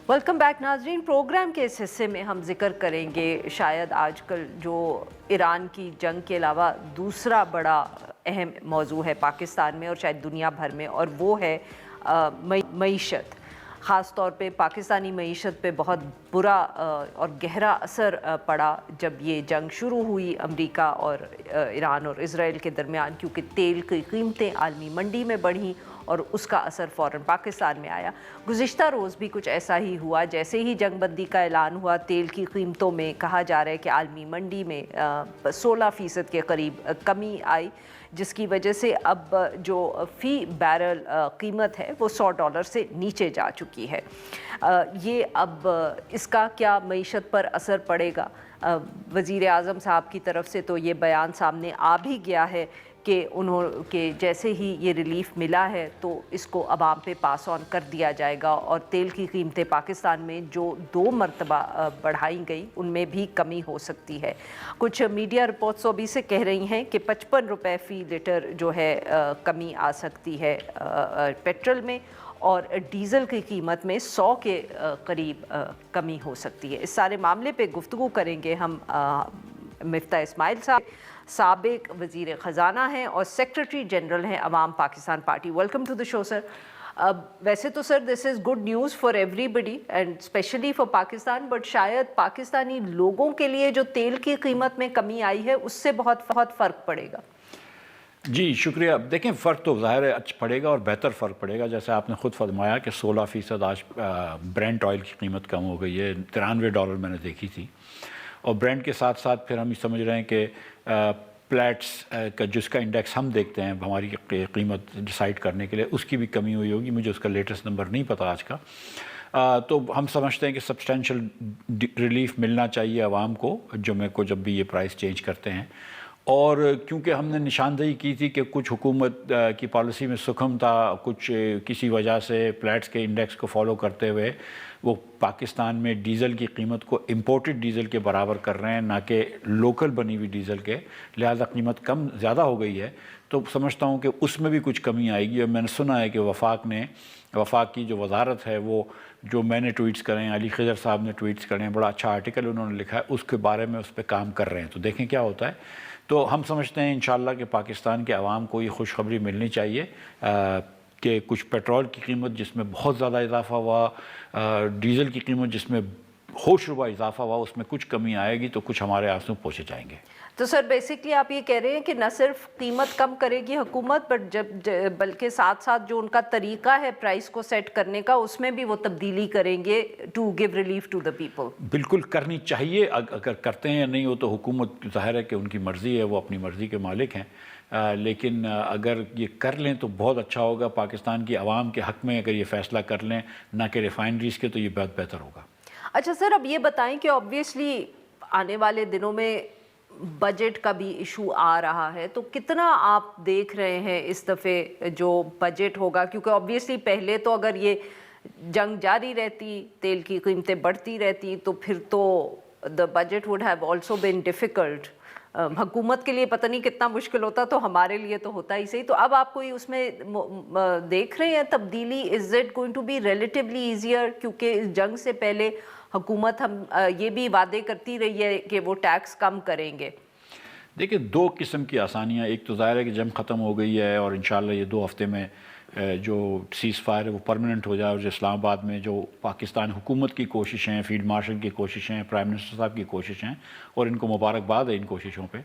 Welcome back ناظرین. Programme کے اس حصے میں ہم ذکر کریں گے شاید آج کل جو ایران کی جنگ کے علاوہ دوسرا بڑا اہم موضوع ہے پاکستان میں اور شاید دنیا بھر میں، اور وہ ہے معیشت. خاص طور پہ پاکستانی معیشت پہ بہت برا اور گہرا اثر پڑا جب یہ جنگ شروع ہوئی امریکہ اور ایران اور اسرائیل کے درمیان، کیونکہ تیل کی قیمتیں عالمی منڈی میں بڑھیں اور اس کا اثر فوراً پاکستان میں آیا. گزشتہ روز بھی کچھ ایسا ہی ہوا. جیسے ہی جنگ بندی کا اعلان ہوا، تیل کی قیمتوں میں کہا جا رہا ہے کہ عالمی منڈی میں 16% کے قریب کمی آئی، جس کی وجہ سے اب جو فی بیرل قیمت ہے وہ $100 سے نیچے جا چکی ہے. یہ اب اس کا کیا معیشت پر اثر پڑے گا؟ وزیر اعظم صاحب کی طرف سے تو یہ بیان سامنے آ بھی گیا ہے کہ جیسے ہی یہ ریلیف ملا ہے تو اس کو عوام پہ پاس آن کر دیا جائے گا، اور تیل کی قیمتیں پاکستان میں جو 2 مرتبہ بڑھائی گئی ان میں بھی کمی ہو سکتی ہے. کچھ میڈیا رپورٹس ابھی سے کہہ رہی ہیں کہ $55 فی لیٹر جو ہے کمی آ سکتی ہے پیٹرول میں، اور ڈیزل کی قیمت میں 100 کے قریب کمی ہو سکتی ہے. اس سارے معاملے پہ گفتگو کریں گے ہم. مفتاح اسماعیل صاحب سابق وزیر خزانہ ہیں اور سیکرٹری جنرل ہیں Awam Pakistan party. Welcome to the show sir. ویسے تو sir this is good news for everybody and specially for Pakistan, but شاید پاکستانی لوگوں کے لیے جو تیل کی قیمت میں کمی آئی ہے اس سے بہت فرق پڑے گا. جی شکریہ. دیکھیں فرق تو ظاہر ہے اچھا پڑے گا اور بہتر فرق پڑے گا. جیسے آپ نے خود فرمایا کہ 16% آج برینٹ آئل کی قیمت کم ہو گئی ہے. $93 میں نے دیکھی تھی، اور برینٹ کے ساتھ ساتھ پھر ہم یہ سمجھ رہے ہیں کہ پلیٹس کا جس کا انڈیکس ہم دیکھتے ہیں ہماری قیمت ڈیسائیڈ کرنے کے لیے، اس کی بھی کمی ہوئی ہوگی. مجھے اس کا لیٹسٹ نمبر نہیں پتہ آج کا. تو ہم سمجھتے ہیں کہ سبسٹینشل ریلیف ملنا چاہیے عوام کو جمعے کو جب بھی یہ پرائس چینج کرتے ہیں. اور کیونکہ ہم نے نشاندہی کی تھی کہ کچھ حکومت کی پالیسی میں سکم تھا، کچھ کسی وجہ سے پلیٹس کے انڈیکس کو فالو کرتے ہوئے وہ پاکستان میں ڈیزل کی قیمت کو امپورٹڈ ڈیزل کے برابر کر رہے ہیں، نہ کہ لوکل بنی ہوئی ڈیزل کے، لہذا قیمت کم زیادہ ہو گئی ہے. تو سمجھتا ہوں کہ اس میں بھی کچھ کمی آئے گی. اور میں نے سنا ہے کہ وفاق کی جو وزارت ہے، وہ جو میں نے ٹویٹس کرے ہیں، علی خضر صاحب نے ٹویٹس کرے ہیں، بڑا اچھا آرٹیکل انہوں نے لکھا ہے، اس کے بارے میں اس پہ کام کر رہے ہیں. تو دیکھیں کیا ہوتا ہے. تو ہم سمجھتے ہیں انشاءاللہ کہ پاکستان کے عوام کو یہ خوشخبری ملنی چاہیے کہ کچھ پیٹرول کی قیمت جس میں بہت زیادہ اضافہ ہوا، ڈیزل کی قیمت جس میں ہوش ربا اضافہ ہوا، اس میں کچھ کمی آئے گی تو کچھ ہمارے آنسو پوچھے جائیں گے. تو سر بیسکلی آپ یہ کہہ رہے ہیں کہ نہ صرف قیمت کم کرے گی حکومت، بلکہ ساتھ ساتھ جو ان کا طریقہ ہے پرائس کو سیٹ کرنے کا، اس میں بھی وہ تبدیلی کریں گے to give relief to the people. بالکل کرنی چاہیے. اگر کرتے ہیں یا نہیں ہو تو حکومت ظاہر ہے کہ ان کی مرضی ہے، وہ اپنی مرضی کے مالک ہیں. لیکن اگر یہ کر لیں تو بہت اچھا ہوگا. پاکستان کی عوام کے حق میں اگر یہ فیصلہ کر لیں، نہ کہ ریفائنریز کے، تو یہ بہت بہتر ہوگا. اچھا سر، اب یہ بتائیں کہ آبویسلی آنے والے دنوں میں بجٹ کا بھی ایشو آ رہا ہے، تو کتنا آپ دیکھ رہے ہیں اس دفعے جو بجٹ ہوگا؟ کیونکہ آبویسلی پہلے تو اگر یہ جنگ جاری رہتی، تیل کی قیمتیں بڑھتی رہتی، تو پھر تو the budget would have also been difficult. حکومت کے لیے پتہ نہیں کتنا مشکل ہوتا، تو ہمارے لیے تو ہوتا ہی صحیح. تو اب آپ کوئی اس میں دیکھ رہے ہیں تبدیلی؟ Is it going to be relatively easier? کیونکہ اس جنگ سے پہلے حکومت ہم یہ بھی وعدے کرتی رہی ہے کہ وہ ٹیکس کم کریں گے. دیکھیں 2 قسم کی آسانیاں. ایک تو ظاہر ہے کہ جنگ ختم ہو گئی ہے اور انشاءاللہ یہ 2 ہفتے میں جو سیز فائر ہے وہ پرماننٹ ہو جائے، اور جو اسلام آباد میں جو پاکستان حکومت کی کوششیں ہیں، فیلڈ مارشل کی کوششیں، پرائم منسٹر صاحب کی کوششیں، اور ان کو مبارکباد ہے ان کوششوں پہ،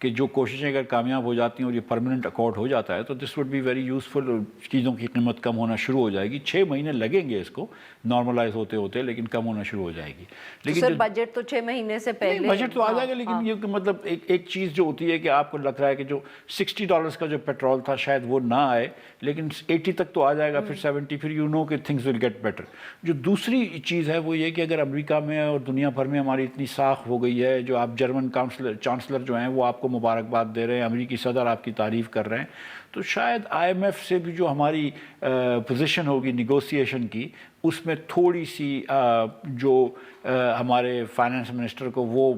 کہ جو کوششیں اگر کامیاب ہو جاتی ہیں اور یہ پرماننٹ اکارڈ ہو جاتا ہے تو this would be very useful. چیزوں کی قیمت کم ہونا شروع ہو جائے گی. 6 مہینے لگیں گے اس کو نارملائز ہوتے ہوتے، لیکن کم ہونا شروع ہو جائے گی. لیکن سر بجٹ تو 6 مہینے سے پہلے بجٹ تو آ جائے گا، لیکن یہ مطلب ایک چیز جو ہوتی ہے کہ آپ کو لگ رہا ہے کہ جو $60 کا جو پیٹرول تھا شاید وہ نہ آئے، لیکن 80 تک تو آ جائے گا، پھر 70، پھر یو نو کہ تھنگز ول گیٹ بیٹر. جو دوسری چیز ہے وہ یہ کہ اگر امریکہ میں اور دنیا بھر میں ہماری اتنی ساکھ ہو گئی ہے، جو آپ جرمن چانسلر جو ہیں وہ آپ کو مبارکباد دے رہے ہیں، امریکی صدر آپ کی تعریف کر رہے ہیں، تو شاید IMF سے بھی جو ہماری پوزیشن ہوگی نیگوسیشن کی، اس میں تھوڑی سی جو ہمارے فائنانس منسٹر کو وہ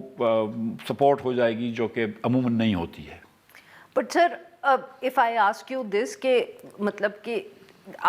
سپورٹ ہو جائے گی جو کہ عموماً نہیں ہوتی ہے. But sir if I ask you this کہ مطلب کہ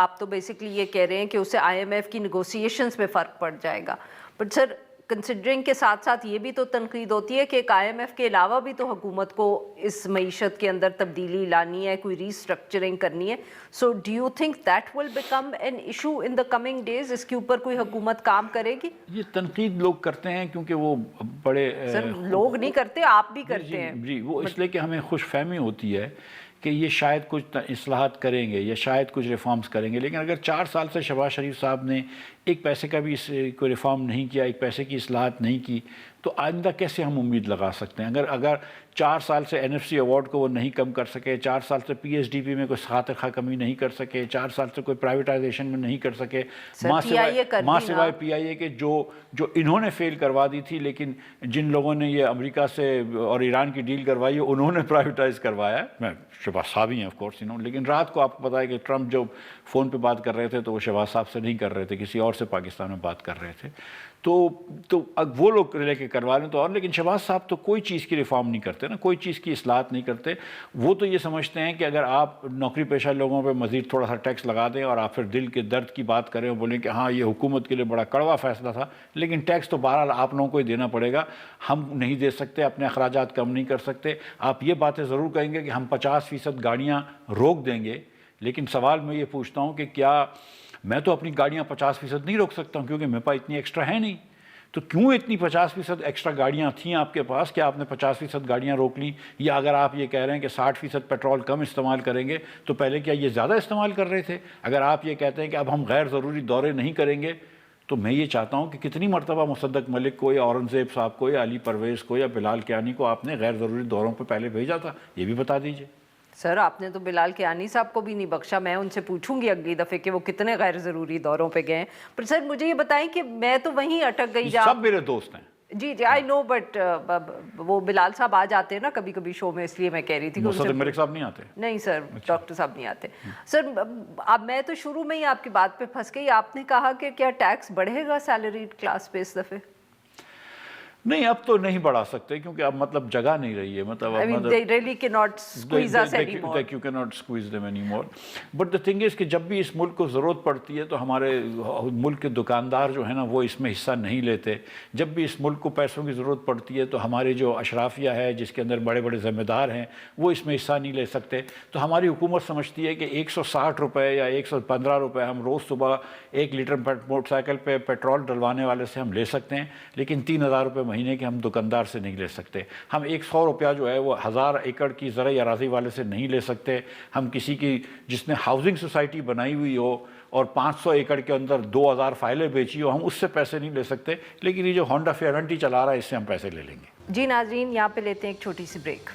آپ تو بیسکلی یہ کہہ رہے ہیں کہ اس سے آئی ایم ایف کی نیگوسیشنز میں فرق پڑ جائے گا، بٹ سر کنسیڈرنگ کے ساتھ ساتھ یہ بھی تو تنقید ہوتی ہے کہ ایک آئی ایم ایف کے علاوہ بھی تو حکومت کو اس معیشت کے اندر تبدیلی لانی ہے، کوئی ری اسٹرکچرنگ کرنی ہے. So do you think that will become an issue in the coming days? اس کے اوپر کوئی حکومت کام کرے گی؟ یہ تنقید لوگ کرتے ہیں کیونکہ وہ بڑے سر لوگ نہیں کرتے، آپ بھی کرتے ہیں. جی وہ اس لیے کہ ہمیں خوش فہمی ہوتی ہے کہ یہ شاید کچھ اصلاحات کریں گے یا شاید کچھ ریفارمز کریں گے، لیکن اگر 4 سال سے شہباز شریف صاحب نے ایک پیسے کا بھی کوئی ریفارم نہیں کیا، ایک پیسے کی اصلاحات نہیں کی، تو آئندہ کیسے ہم امید لگا سکتے ہیں؟ اگر 4 سال سے این ایف سی ایوارڈ کو وہ نہیں کم کر سکے، 4 سال سے پی ایس ڈی پی میں کوئی خاطر خواہ کمی نہیں کر سکے، 4 سال سے کوئی پرائیویٹائزیشن میں نہیں کر سکے، ماں سوائے پی آئی اے کے جو انہوں نے فیل کروا دی تھی، لیکن جن لوگوں نے یہ امریکہ سے اور ایران کی ڈیل کروائی ہے انہوں نے پرائیویٹائز کروایا ہے. میں شہباز صاحب ہی ہیں آف کورس لیکن رات کو آپ کو پتا ہے کہ ٹرمپ جو فون پہ بات کر رہے تھے تو وہ شہباز صاحب سے نہیں کر رہے تھے، کسی اور سے پاکستان میں بات کر رہے تھے. تو اب وہ لوگ لے کے کروا لیں تو اور، لیکن شہباز صاحب تو کوئی چیز کی ریفارم نہیں کرتے نا، کوئی چیز کی اصلاحات نہیں کرتے. وہ تو یہ سمجھتے ہیں کہ اگر آپ نوکری پیشہ لوگوں پہ مزید تھوڑا سا ٹیکس لگا دیں اور آپ پھر دل کے درد کی بات کریں اور بولیں کہ ہاں یہ حکومت کے لیے بڑا کڑوا فیصلہ تھا، لیکن ٹیکس تو بہرحال آپ لوگوں کو ہی دینا پڑے گا، ہم نہیں دے سکتے، اپنے اخراجات کم نہیں کر سکتے. آپ یہ باتیں ضرور کہیں گے کہ ہم 50% گاڑیاں روک دیں گے، لیکن سوال میں یہ پوچھتا ہوں کہ کیا میں تو اپنی گاڑیاں 50% نہیں روک سکتا ہوں کیونکہ میرے پاس اتنی ایکسٹرا ہے نہیں. تو کیوں اتنی 50% ایکسٹرا گاڑیاں تھیں آپ کے پاس؟ کیا آپ نے 50% گاڑیاں روک لیں؟ یا اگر آپ یہ کہہ رہے ہیں کہ 60% پیٹرول کم استعمال کریں گے تو پہلے کیا یہ زیادہ استعمال کر رہے تھے؟ اگر آپ یہ کہتے ہیں کہ اب ہم غیر ضروری دورے نہیں کریں گے، تو میں یہ چاہتا ہوں کہ کتنی مرتبہ مصدق ملک کو یا اورنگزیب صاحب کو یا علی پرویز کو یا بلال کیانی کو آپ نے غیر ضروری دوروں پہ پہلے بھیجا تھا؟ یہ بھی بتا دیجئے. سر آپ نے تو بلال کیانی صاحب کو بھی نہیں بخشا، میں ان سے پوچھوں گی اگلی دفعہ کہ وہ کتنے غیر ضروری دوروں پہ گئے ہیں. پر سر مجھے یہ بتائیں کہ میں تو وہیں اٹک گئی سب میرے دوست ہیں. جی آئی نو، بٹ وہ بلال صاحب آ جاتے ہیں نا کبھی کبھی شو میں، اس لیے میں کہہ رہی تھی کہ مصدق ملک صاحب نہیں آتے. نہیں سر، ڈاکٹر صاحب نہیں آتے. سر اب میں تو شروع میں ہی آپ کی بات پہ پھنس گئی، آپ نے کہا کہ کیا ٹیکس بڑھے گا سیلریڈ کلاس پہ اس دفعہ؟ نہیں اب تو نہیں بڑھا سکتے کیونکہ اب مطلب جگہ نہیں رہی ہے. مطلب they really cannot squeeze us anymore. You cannot squeeze them anymore. But the thing is کہ جب بھی اس ملک کو ضرورت پڑتی ہے تو ہمارے ملک کے دکاندار جو ہیں نا وہ اس میں حصہ نہیں لیتے. جب بھی اس ملک کو پیسوں کی ضرورت پڑتی ہے تو ہمارے جو اشرافیہ ہے جس کے اندر بڑے بڑے ذمہ دار ہیں وہ اس میں حصہ نہیں لے سکتے. تو ہماری حکومت سمجھتی ہے کہ 160 روپے یا 115 روپے ہم روز صبح 1 لیٹر موٹر سائیکل پہ پیٹرول ڈلوانے والے سے ہم لے سکتے ہیں، لیکن 3000 روپے مہینے کے ہم دکاندار سے نہیں لے سکتے. ہم 100 روپیہ جو ہے وہ 1000 ایکڑ کی زرعی اراضی والے سے نہیں لے سکتے. ہم کسی کی جس نے ہاؤسنگ سوسائٹی بنائی ہوئی ہو اور 500 ایکڑ کے اندر 2000 فائلیں بیچی ہو، ہم اس سے پیسے نہیں لے سکتے. لیکن یہ جو ہونڈا فیرنٹی چلا رہا ہے اس سے ہم پیسے لے لیں گے. جی ناظرین، یہاں پہ لیتے ہیں ایک چھوٹی سی بریک.